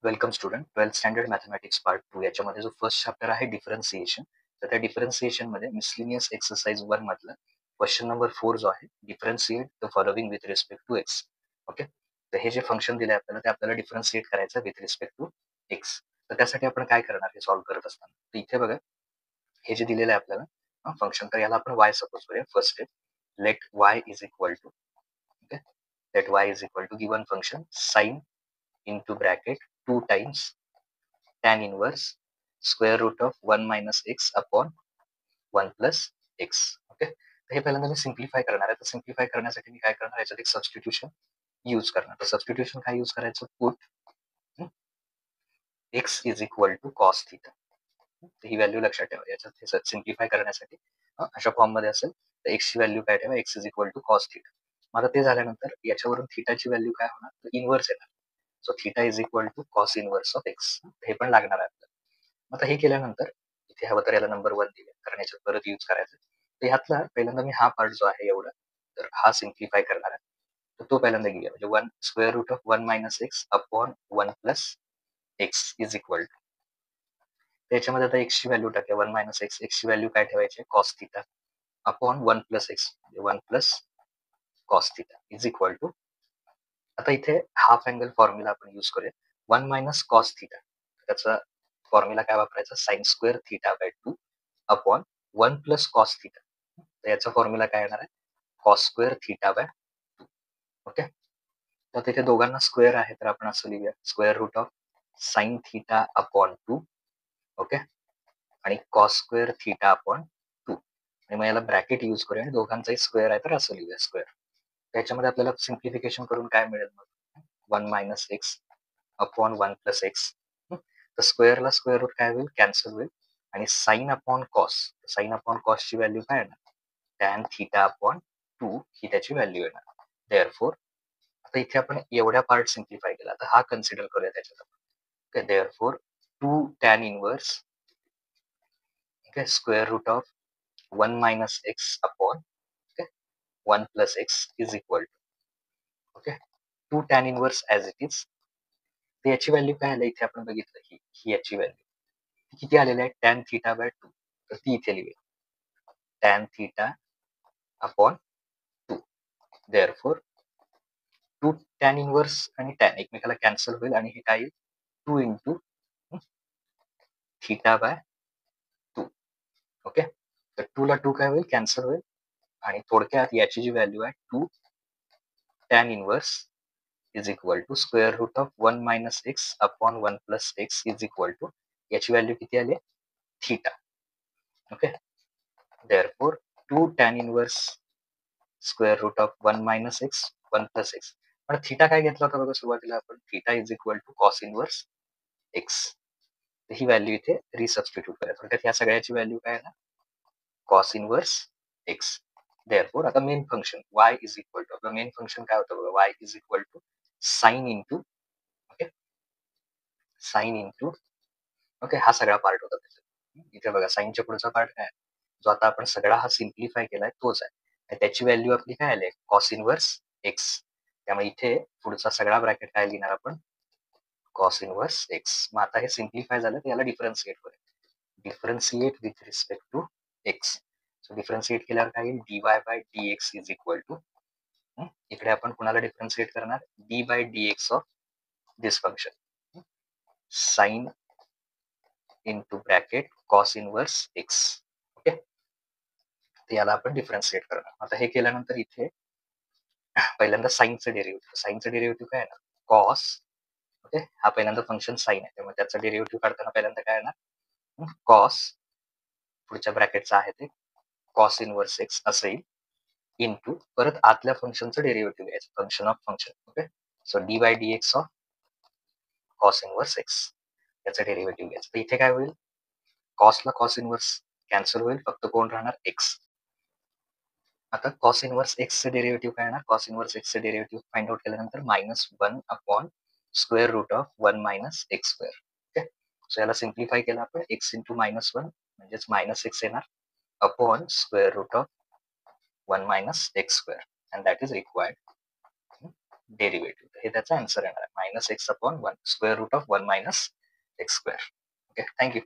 Welcome student. 12th standard mathematics part 2 याच्यामध्ये जो first chapter आहे डिफरन्सिएशन. तर त्या डिफरन्सिएशन मध्ये मिसलिनियस एक्सरसाइज 1 मधला क्वेश्चन नंबर 4 जो आहे, differentiate the following with respect to x. Okay, तर हे जे फंक्शन दिले आपल्याला ते आपल्याला डिफरन्शिएट करायचं विथ रिस्पेक्ट टू एक्स. तर त्यासाठी आपण काय करणार हे सॉल्व्ह करत असताना, तर इथे बघा हे जे दिलेलं आहे आपल्याला फंक्शन, तर याला आपण वाय सपोज करूया. First step, let y is equal to, okay, let y is equal to given function sine into bracket 2 times tan inverse square root of 1 minus x upon 1 plus x. Okay, हे पहिल्यांदा मी simplify करणार आहे. तर simplify करण्यासाठी मी काय करणार, याच्यात एक सबस्टिट्यूशन यूज करणार. तर सबस्टिट्यूशन काय यूज करायचं, put x is equal to cos theta. ही व्हॅल्यू लक्षात ठेवा. याच्यात सिम्प्लिफाय करण्यासाठी अशा फॉर्म मध्ये असेल तर x ची व्हॅल्यू काय ठेवा, x is equal to cos theta. मला ते झाल्यानंतर याच्यावरून थिटाची व्हॅल्यू काय होणार, तर इन्व्हर्स येणार. So theta is equal to cos inverse of x. हे पण लागणार आहे आपल्याला. आता हे केल्यानंतर इथे हवं तर याला नंबर 1 दिले, कारण याच्यात परत यूज करायचं. तर ह्यातला पहिल्यांदा मी हा पार्ट जो आहे एवढा, तर हा सिम्प्लिफाय करणार आहे. तर तो पहिल्यांदा घेऊया. म्हणजे 1 square root of 1 minus x upon 1 plus x is equal to, त्याच्यामध्ये आता एक्स ची व्हॅल्यू टाकूया. 1 मायनस एक्स, एक्स ची व्हॅल्यू काय ठेवायची, cos theta upon 1 plus x, 1 plus cos theta is equal to, आता इथे हाफ अँगल फॉर्म्युला आपण यूज करूया. 1 मायनस कॉस थिटा, त्याचा फॉर्म्युला काय वापरायचा, sine square theta by 2 upon 1 plus cos theta. तर याचा फॉर्म्युला काय येणार आहे, cos square theta by 2. Okay, तर तिथे दोघांना स्क्वेअर आहे, तर आपण असं लिहूया, square root of sine theta upon 2. Okay, आणि कॉस स्क्वेअर थिटा अपॉन 2. आणि मग याला ब्रॅकेट यूज करूया आणि दोघांचाही स्क्वेअर आहे, तर असं लिहूया स्क्वेअर. त्याच्यामध्ये आपल्याला सिम्प्लिफिकेशन करून काय मिळेल, मग 1 minus x upon 1 plus x. तर स्क्वेअरला स्क्वेअर रूट काय होईल, कॅन्सल होईल. आणि sine upon cos, sine upon कॉसची व्हॅल्यू काय येणार, टॅन थिटा अपॉन 2 ही त्याची व्हॅल्यू येणार. देअरफोर आता इथे आपण एवढ्या पार्ट सिम्प्लिफाय केला, तर हा कन्सिडर करूया त्याच्यात आपण. Therefore 2 tan inverse, okay, square root of 1 minus x upon 1 plus x is equal to, okay, 2 tan inverse as it is. तर याची व्हॅल्यू काय आली, इथे आपण बघितलं ही याची व्हॅल्यू किती आलेली आहे, टॅन थिटा बाय 2. तर ती इथे लिहूया, tan theta upon 2. Therefore 2 tan inverse आणि टॅन एकमेकाला कॅन्सल होईल, आणि हे काय येईल, 2 इंटू थिटा बाय 2. ओके, तर 2 ला 2 काय होईल, कॅन्सल होईल. आणि थोडक्यात याची जी व्हॅल्यू आहे 2 tan inverse is equal to square root of 1 minus x upon 1 plus x is equal to, याची व्हॅल्यू किती आली, theta. Okay, therefore 2 tan inverse square root of 1 minus x 1 plus x. पण theta काय घेतला होता बघा सुरुवातीला आपण, theta is equal to cos inverse x. ही व्हॅल्यू इथे रिसबस्टिट्यूट करायचं. थोडक्यात या सगळ्याची व्हॅल्यू काय आहे ना, कॉस इनवर्स एक्स. देअरफोर आता main function y is equal to, आपलं मेन फंक्शन काय होतं बघा, y is equal to sine into, okay, sine into, okay, हा सगळा पार्ट होता त्याच्यात. इथे बघा साइनच्या पुढचा पार्ट काय, जो आता आपण सगळा हा सिम्प्लिफाय केलाय तोच आहे. त्याची व्हॅल्यू आपली काय आली, कॉस इनवर्स एक्स. त्यामुळे इथे पुढचा सगळा ब्रॅकेट काय लिहिणार आपण, कॉस इनवर्स एक्स. मग आता हे सिम्प्लिफाय झालं, तर याला डिफरन्शिएट करूया. Differentiate with respect to x. So differentiate केल्यावर काय येईल, dy by dx is equal to, इकडे आपण कुणाला डिफरन्शिएट करणार, d by dx of this function, sine into bracket cos inverse x. Okay, तर याला आपण डिफरन्शिएट करणार. आता हे केल्यानंतर इथे पहिल्यांदा साइनचं डेरिव्हेटिव्ह काय येणार, कॉस. ओके, हा पहिल्यांदा फंक्शन साइन आहे, त्यामुळे त्याचा डेरिव्हेटिव्ह काढताना पहिल्यांदा काय येणार, कॉस, पुढच्या ब्रॅकेटचा आहे ते कॉस इनवर्स एक्स असं येईल, इंटू परत आतल्या फंक्शनचं डेरिव्हेटिव्ह घ्यायचं, function of function. Okay, so d by d x of cos inverse x, याचं डेरिव्हेटिव्ह घ्यायचं. तर इथे काय होईल, कॉसला कॉस इनवर्स कॅन्सल होईल, फक्त कोण राहणार, एक्स. आता कॉस इनवर्स एक्सचं डेरिव्हेटिव्ह काय येणार, कॉस इनवर्स एक्सचं डेरिव्हेटिव्ह फाइंड आउट केल्यानंतर -1 upon square root of 1 minus x square. Okay, so याला सिम्प्लिफाय केलं आपण, एक्स इंटू -1 म्हणजेच -x येणार upon square root of 1 minus x square, and that is required derivative. हे त्याचा आन्सर येणार आहे. -x/1 square root of 1 - x square. Okay, thank you.